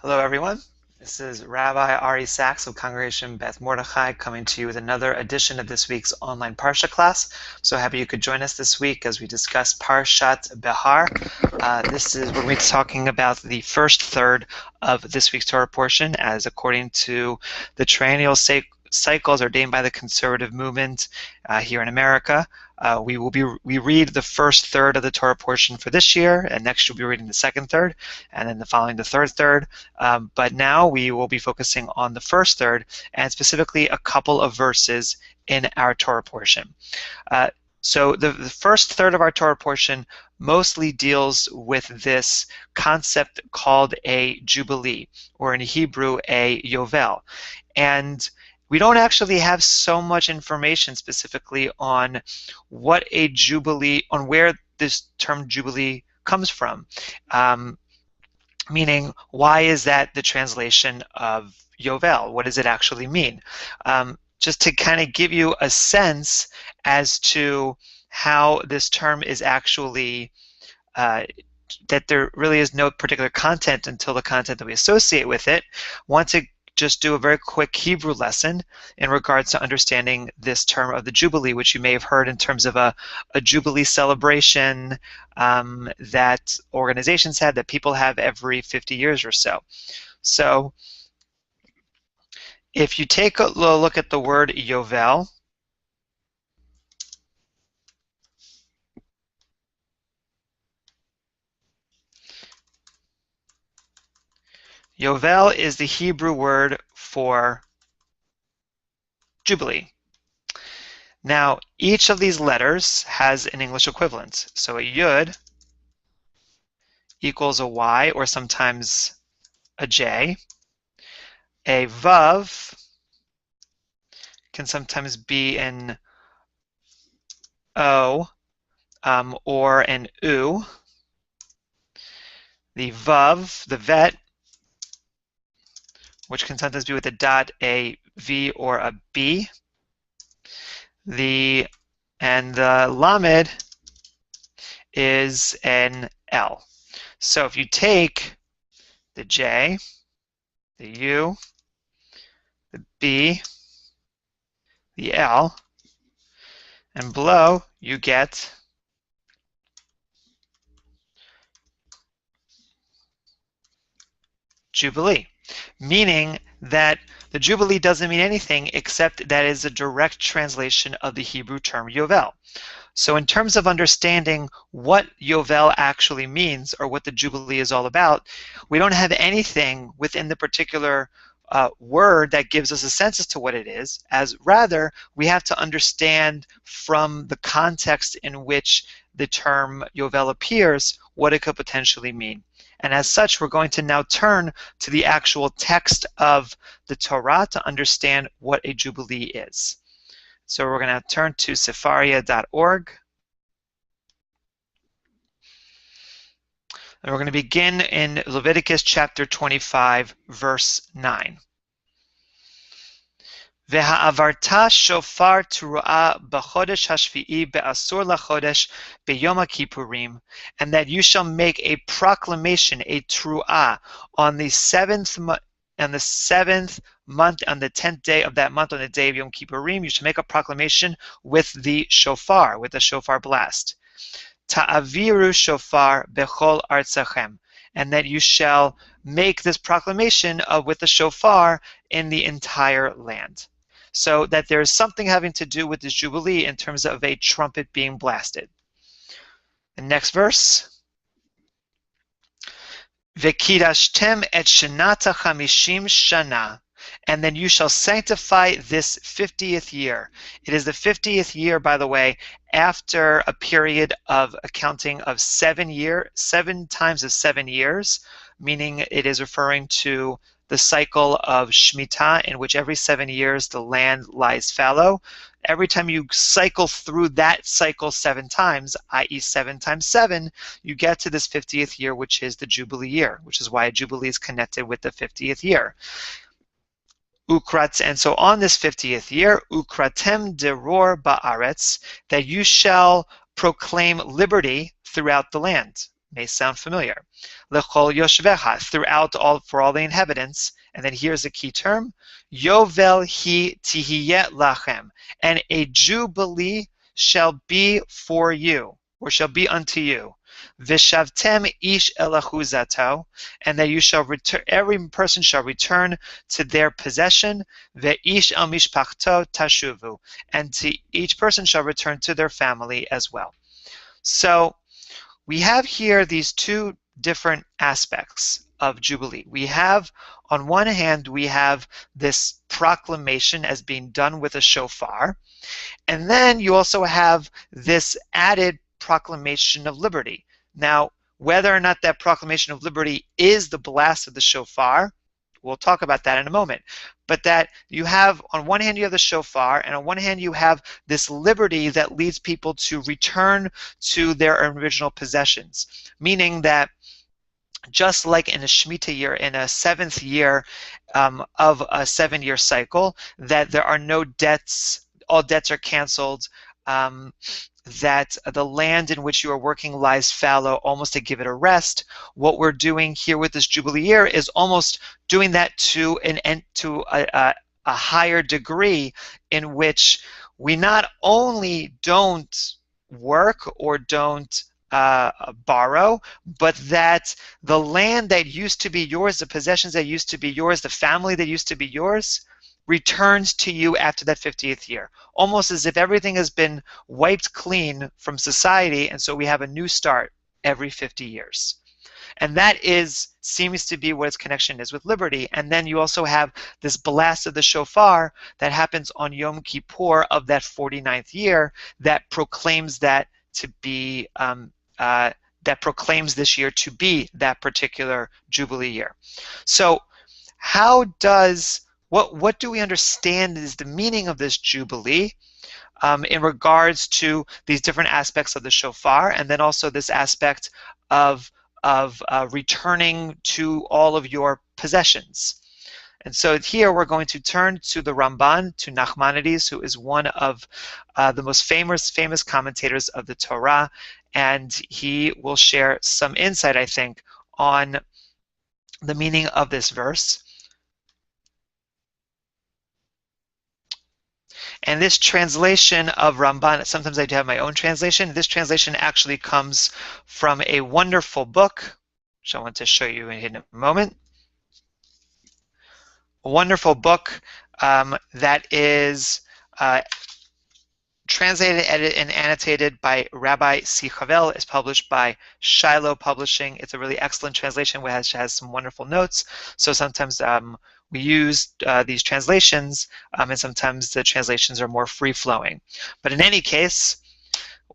Hello, everyone. This is Rabbi Ari Sachs of Congregation Beth Mordechai coming to you with another edition of this week's online Parsha class. So happy you could join us this week as we discuss Parashat Behar. This is we're going to be talking about the first third of this week's Torah portion, as according to the triennial cycles ordained by the conservative movement here in America. We read the first third of the Torah portion for this year, and next we'll be reading the second third, and then the following the third third. But now we will be focusing on the first third, and specifically a couple of verses in our Torah portion. So the first third of our Torah portion mostly deals with this concept called a Jubilee, or in Hebrew, a yoveil. And we don't actually have so much information specifically on what a Jubilee, on where this term Jubilee comes from. Meaning, why is that the translation of yoveil? What does it actually mean? Just to kind of give you a sense as to how this term is actually, that there really is no particular content until the content that we associate with it. Want to just do a very quick Hebrew lesson in regards to understanding this term of the Jubilee, which you may have heard in terms of a Jubilee celebration that organizations have, that people have every 50 years or so. So if you take a look at the word yoveil, yoveil is the Hebrew word for Jubilee. Now, each of these letters has an English equivalent. So a yud equals a y, or sometimes a j. A vav can sometimes be an o or an u. The vav, the vet, which can sometimes be with a dot, a v or a b. And the lamed is an L. So if you take the J, the U, the B, the L, and below you get Jubilee, meaning that the Jubilee doesn't mean anything except that it is a direct translation of the Hebrew term yoveil. So in terms of understanding what yoveil actually means, or what the Jubilee is all about, we don't have anything within the particular word that gives us a sense as to what it is, as rather we have to understand from the context in which the term yoveil appears what it could potentially mean. And as such, we're going to now turn to the actual text of the Torah to understand what a Jubilee is. So we're going to turn to sefaria.org. And we're going to begin in Leviticus chapter 25, verse 9. Ve'ha'avarta shofar teruah b'chodesh hashvi'i be'asur lachodesh be'yom kippurim, and that you shall make a proclamation, a teruah, on the seventh month, on the 10th day of that month, on the day of Yom Kippurim. You shall make a proclamation with the shofar, with the shofar blast. Ta'aviru shofar bechol artzachem, and that you shall make this proclamation with the shofar in the entire land. So that there is something having to do with this Jubilee in terms of a trumpet being blasted. The next verse. V'kidashtem et shenata chamishim shana, and then you shall sanctify this 50th year. It is the 50th year, by the way, after a period of accounting of 7 times of 7 years, meaning it is referring to the cycle of Shemitah, in which every 7 years the land lies fallow. Every time you cycle through that cycle 7 times, i.e. 7 times 7, you get to this 50th year, which is the Jubilee year, which is why a Jubilee is connected with the 50th year. And so on this 50th year, ukratem deror ba'aretz, that you shall proclaim liberty throughout the land, may sound familiar. Lechol yoshvecha, throughout all, for all the inhabitants. And then here's a key term, yoveil hi tihiyet lachem, and a jubilee shall be for you, or shall be unto you. Vishavtem ish elachuzato, and that you shall return, every person shall return to their possession. Ve'ish al mishpachto tashuvu, and to each person shall return to their family as well. So we have here these two different aspects of Jubilee. We have, on one hand, we have this proclamation as being done with a shofar, and then you also have this added proclamation of liberty. Now, whether or not that proclamation of liberty is the blast of the shofar, we'll talk about that in a moment. But that you have, on one hand, you have the shofar, and on one hand, you have this liberty that leads people to return to their original possessions. Meaning that just like in a Shemitah year, in a seventh year of a 7-year cycle, that there are no debts, all debts are canceled, that the land in which you are working lies fallow, almost to give it a rest. What we're doing here with this Jubilee year is almost doing that to a higher degree, in which we not only don't work or don't borrow, but that the land that used to be yours, the possessions that used to be yours, the family that used to be yours, returns to you after that 50th year. Almost as if everything has been wiped clean from society, and so we have a new start every 50 years. And that seems to be what its connection is with liberty. And then you also have this blast of the shofar that happens on Yom Kippur of that 49th year that proclaims that to be that proclaims this year to be that particular Jubilee year. So how does what do we understand is the meaning of this Jubilee in regards to these different aspects of the shofar, and then also this aspect of returning to all of your possessions? And so here we're going to turn to the Ramban, to Nachmanides, who is one of the most famous commentators of the Torah, and he will share some insight, I think, on the meaning of this verse. And this translation of Ramban, sometimes I do have my own translation. This translation actually comes from a wonderful book, which I want to show you in a moment. A wonderful book that is translated, edited, and annotated by Rabbi C. Havel. Is published by Shiloh Publishing. It's a really excellent translation which has some wonderful notes. So sometimes we use these translations, and sometimes the translations are more free-flowing. But in any case,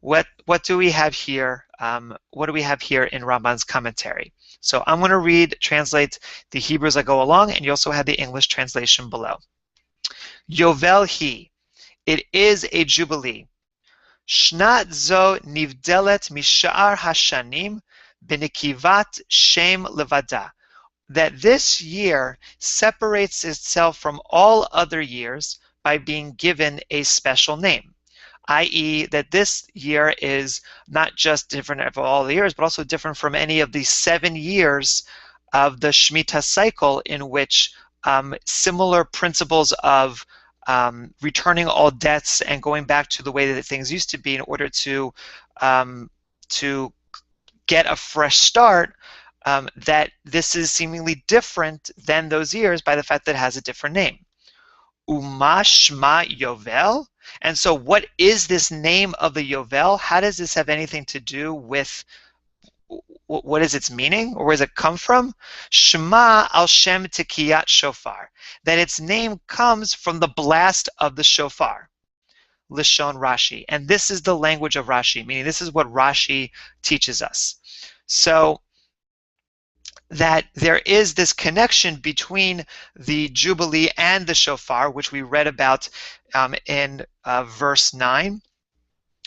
what do we have here? What do we have here in Ramban's commentary? So I'm going to translate the Hebrew as I go along, and you also have the English translation below. Yovel hi, it is a jubilee. Shnat zo nivdelet mishar hashanim benikivat shem levada. That this year separates itself from all other years by being given a special name, i.e. that this year is not just different from all the years, but also different from any of the 7 years of the Shemitah cycle, in which similar principles of returning all debts and going back to the way that things used to be in order to get a fresh start, that this is seemingly different than those years by the fact that it has a different name. Uma Shma Yovel. And so what is this name of the Yovel? How does this have anything to do with what is its meaning, or where does it come from? Shema al Shem Tekiyat Shofar. That its name comes from the blast of the shofar. Lishon Rashi. And this is the language of Rashi, meaning this is what Rashi teaches us. So that there is this connection between the Jubilee and the shofar, which we read about in verse 9,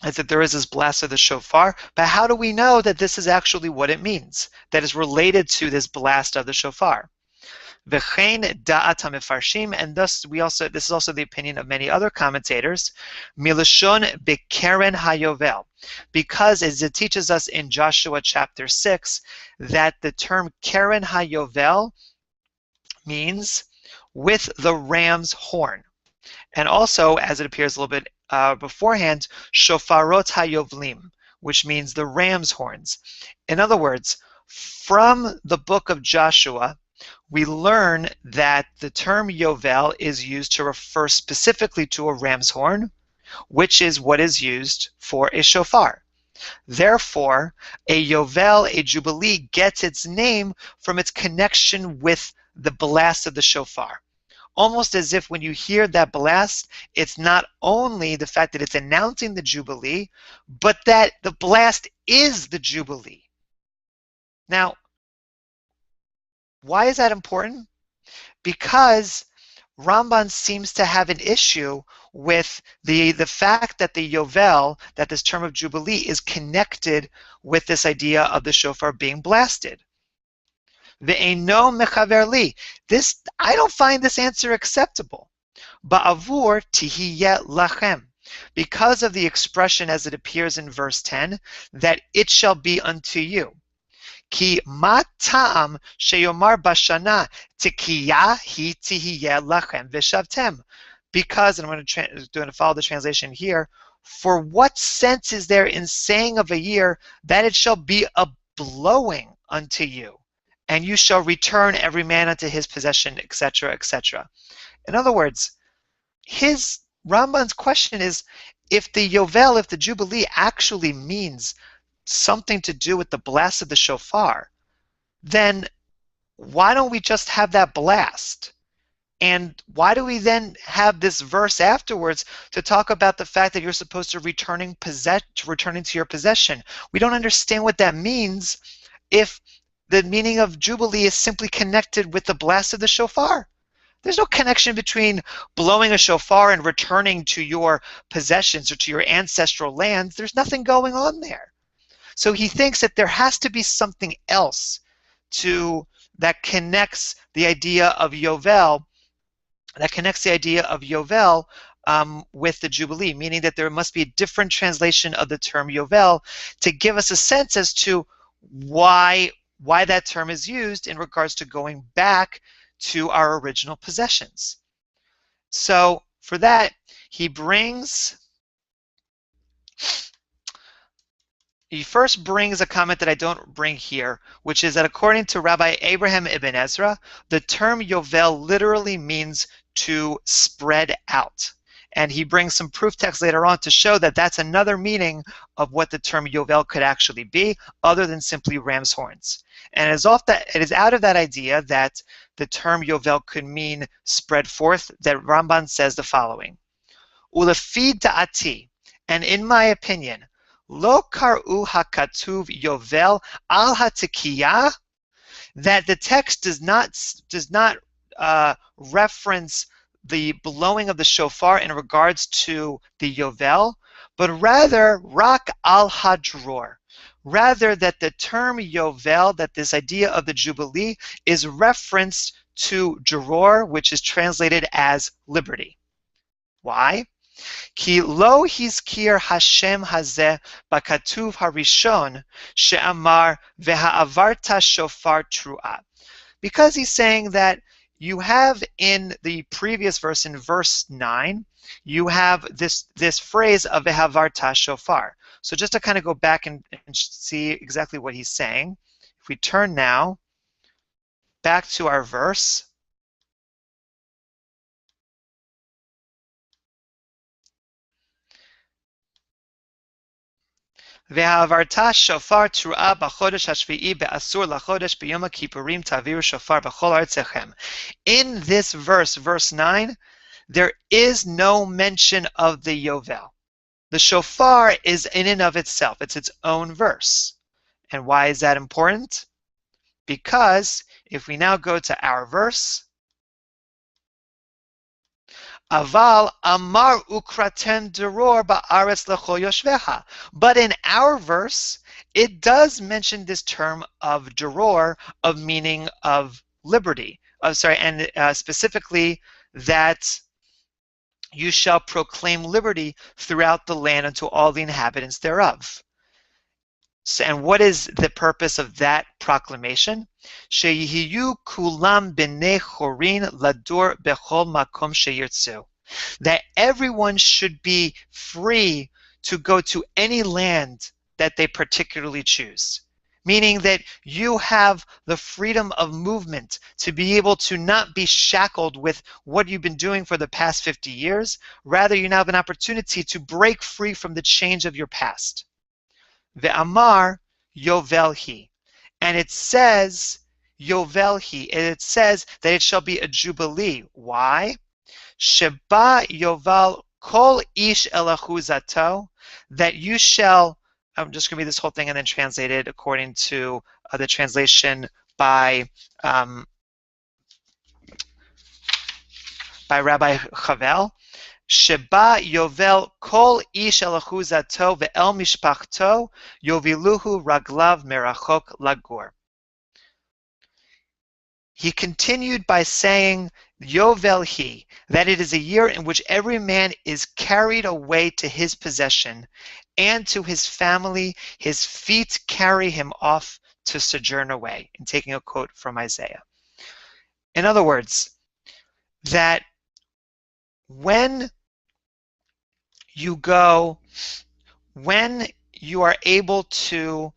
is that there is this blast of the shofar. But how do we know that this is actually what it means, that is related to this blast of the shofar? V'chein da'at hamefarshim, and thus this is also the opinion of many other commentators, milashon bekeren hayovel, because as it teaches us in Joshua chapter 6, that the term keren hayovel means with the ram's horn. And also, as it appears a little bit beforehand, shofarot hayovlim, which means the ram's horns. In other words, from the book of Joshua, we learn that the term yovel is used to refer specifically to a ram's horn, which is what is used for a shofar. Therefore, a yovel, a jubilee, gets its name from its connection with the blast of the shofar. Almost as if when you hear that blast, it's not only the fact that it's announcing the jubilee, but that the blast is the jubilee. Now, why is that important? Because Ramban seems to have an issue with the fact that the yovel, that this term of jubilee, is connected with this idea of the shofar being blasted. Ve'eno mechaver li. This, I don't find this answer acceptable. Ba'avur tihiyeh lachem. Because of the expression as it appears in verse 10, that it shall be unto you. Ki ma ta'am sheyomar bashana tikiyah hi tihiyeh lachem v'shavtem. Because, and I'm going to follow the translation here, for what sense is there in saying of a year that it shall be a blowing unto you, and you shall return every man unto his possession, etc., etc. In other words, Ramban's question is, if the yovel, if the jubilee actually means something to do with the blast of the shofar, then why don't we just have that blast? And why do we then have this verse afterwards to talk about the fact that you're supposed to returning to your possession? We don't understand what that means if the meaning of jubilee is simply connected with the blast of the shofar. There's no connection between blowing a shofar and returning to your possessions or to your ancestral lands. There's nothing going on there. So he thinks that there has to be something else that connects the idea of yovel, with the jubilee, meaning that there must be a different translation of the term yovel to give us a sense as to why that term is used in regards to going back to our original possessions. So for that, he first brings a comment that I don't bring here, which is that according to Rabbi Abraham ibn Ezra, the term yovel literally means to spread out. And he brings some proof text later on to show that that's another meaning of what the term yovel could actually be, other than simply ram's horns. And it is out of that idea that the term yovel could mean spread forth that Ramban says the following: Ulefi da'ati, and in my opinion, lo kar'u hakatuv yovel al hatikiyah, that the text does not reference the blowing of the shofar in regards to the yovel, but rather rak al hadror. Rather, that the term yovel, that this idea of the jubilee, is referenced to dror, which is translated as liberty. Why? Ki lo hizkir Hashem hazeh bakatuv harishon she'amar veha'avarta shofar tru'ah. Because he's saying that you have in the previous verse, in verse 9, you have this phrase of veha'avarta shofar. So just to kind of go back and see exactly what he's saying, if we turn now back to our verse, Ve'avarta shofar tru'ah b'chodesh hashvi'i be'asur lachodesh b'yom kippurim taviru shofar b'chol artzechem. In this verse, verse 9, there is no mention of the yovel. The shofar is in and of itself. It's its own verse. And why is that important? Because if we now go to our verse, Aval amar ukraten deror ba'aretz lechol yoshveha. But in our verse, it does mention this term of deror, of meaning of liberty, specifically that you shall proclaim liberty throughout the land unto all the inhabitants thereof. So, and what is the purpose of that proclamation? Sheyiyu kulam b'nei chorin ladur bechol makom sheyirtzu. That everyone should be free to go to any land that they particularly choose. Meaning that you have the freedom of movement to be able to not be shackled with what you've been doing for the past 50 years. Rather, you now have an opportunity to break free from the change of your past. Ve'amar yoveil hi. And it says, yoveil hi. It says that it shall be a jubilee. Why? Sheba yoval kol ish elachuzato. That you shall, I'm just going to read this whole thing and then translate it according to the translation by Rabbi Chavel. Sheba yovel kol ish elachuzato ve'el mishpachto yoviluhu raglav merachok lagur. He continued by saying, yoveil hi, that it is a year in which every man is carried away to his possession, and to his family his feet carry him off to sojourn away. And taking a quote from Isaiah. In other words, that when you are able to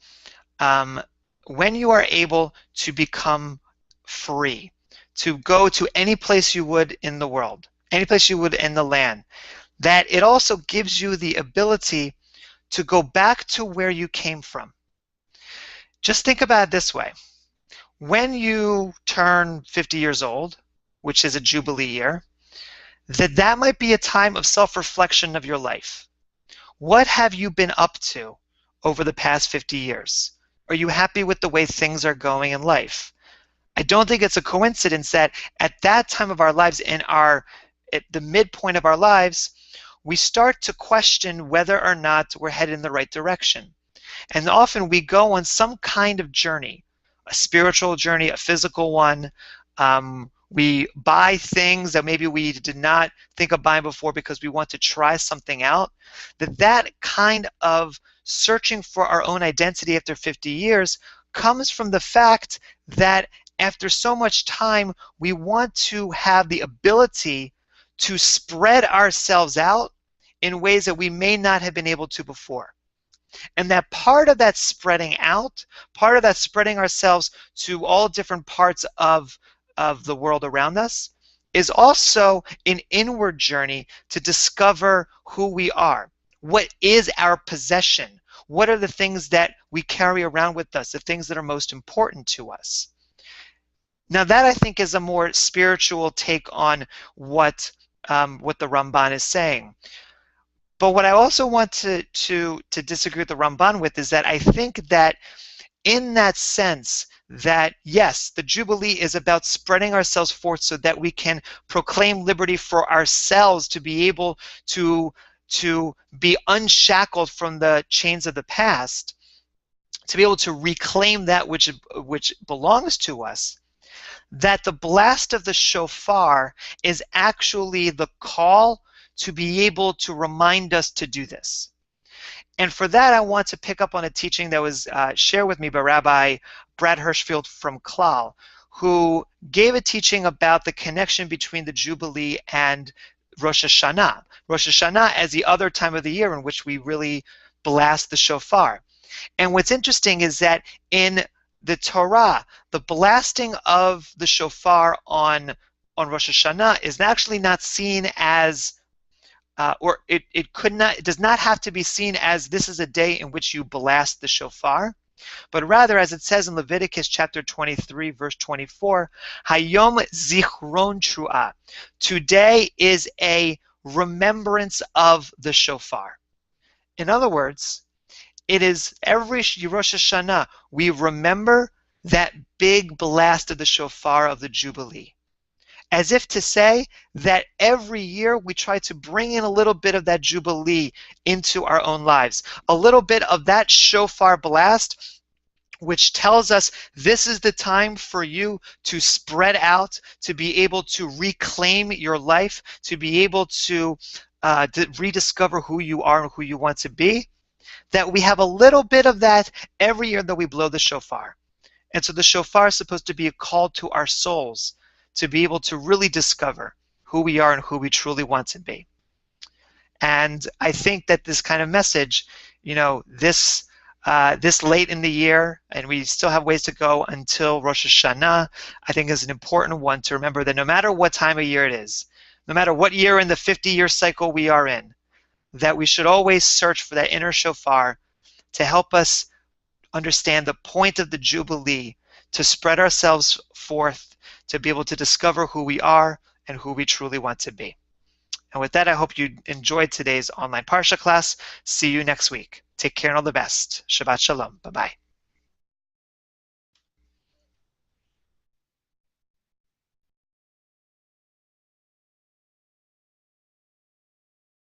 become free, to go to any place you would in the world, any place you would in the land, that it also gives you the ability to go back to where you came from. Just think about it this way. When you turn 50 years old, which is a Jubilee year, that might be a time of self-reflection of your life. What have you been up to over the past 50 years? Are you happy with the way things are going in life? I don't think it's a coincidence that at that time of our lives, at the midpoint of our lives, we start to question whether or not we're headed in the right direction. And often we go on some kind of journey, a spiritual journey, a physical one. We buy things that maybe we did not think of buying before because we want to try something out. That kind of searching for our own identity after 50 years comes from the fact that after so much time, we want to have the ability to spread ourselves out in ways that we may not have been able to before. And that part of that spreading out, part of that spreading ourselves to all different parts of the world around us, is also an inward journey to discover who we are. What is our possession? What are the things that we carry around with us, the things that are most important to us? Now that, I think, is a more spiritual take on what the Ramban is saying. But what I also want to disagree with the Ramban with is that I think that in that sense that, yes, the Jubilee is about spreading ourselves forth so that we can proclaim liberty for ourselves, to be able to be unshackled from the chains of the past, to be able to reclaim that which belongs to us. That the blast of the shofar is actually the call to be able to remind us to do this. And for that, I want to pick up on a teaching that was shared with me by Rabbi Brad Hirschfield from Klal, who gave a teaching about the connection between the Jubilee and Rosh Hashanah. Rosh Hashanah as the other time of the year in which we really blast the shofar. And what's interesting is that in the Torah, the blasting of the shofar on Rosh Hashanah is actually not seen as, it does not have to be seen as this is a day in which you blast the shofar, but rather, as it says in Leviticus chapter 23, verse 24, Hayom Zichron Truah. Today is a remembrance of the shofar. In other words, it is every Rosh Hashanah we remember that big blast of the shofar of the Jubilee. As if to say that every year we try to bring in a little bit of that Jubilee into our own lives. A little bit of that shofar blast which tells us this is the time for you to spread out, to be able to reclaim your life, to be able to rediscover who you are and who you want to be, that we have a little bit of that every year that we blow the shofar. And so the shofar is supposed to be a call to our souls to be able to really discover who we are and who we truly want to be. And I think that this kind of message, this late in the year, and we still have ways to go until Rosh Hashanah, I think is an important one to remember that no matter what time of year it is, no matter what year in the 50-year cycle we are in, that we should always search for that inner shofar to help us understand the point of the Jubilee, to spread ourselves forth, to be able to discover who we are and who we truly want to be. And with that, I hope you enjoyed today's online Parsha class. See you next week. Take care and all the best. Shabbat Shalom. Bye-bye.